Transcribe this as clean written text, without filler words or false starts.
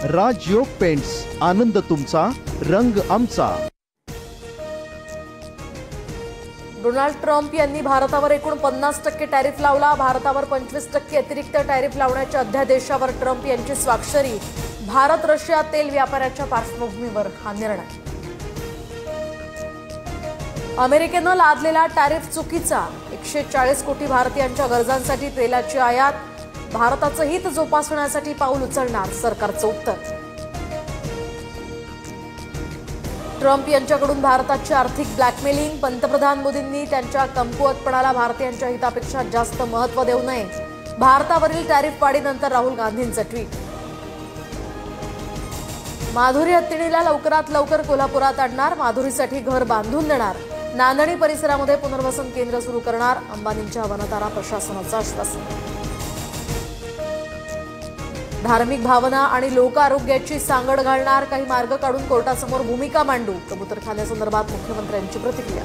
राजयोग paints, आनंद तुमचा, रंग आमचा। डोनाल्ड ट्रम्प यांनी भारतावर एकूण 50% टॅरिफ लावला। भारतावर 25% अतिरिक्त टॅरिफ लावण्याच्या अध्यादेशावर ट्रम्प यांची स्वाक्षरी। भारत रशिया तेल व्यापाराच्या पार्श्वभूमीवर हा निर्णय। अमेरिकेनं लादलेला टॅरिफ चुकीचा। 140 कोटी भारतीयांच्या गरजांसाठी तेलाची आयात। भारताचं हित जोपासण्यासाठी पाऊल उचलणार, सरकारचं उत्तर। ट्रम्प यांच्याकडून भारताची आर्थिक ब्लॅकमेलिंग। पंतप्रधान मोदींनी त्यांच्या कमकुवतपणाला भारतीयांच्या हितापेक्षा जास्त महत्त्व देऊ नये। भारतावरील टॅरिफ वाढीनंतर राहुल गांधींचं ट्विट। माधुरी हत्तीणीला लवकरात लवकर कोल्हापुरात आणणार, माधुरीसाठी घर बांधून देणार। नांदणी परिसरामध्ये पुनर्वसन केंद्र सुरू करणार, अंबानींच्या वनतारा प्रशासनाचं आश्वासन। धार्मिक भावना आणि लोक आरोग्याची सांगड घालणार, काही मार्ग काढून कोर्टासमोर भूमिका मांडू। कबूतरखान्यासंदर्भात मुख्यमंत्र्यांची प्रतिक्रिया।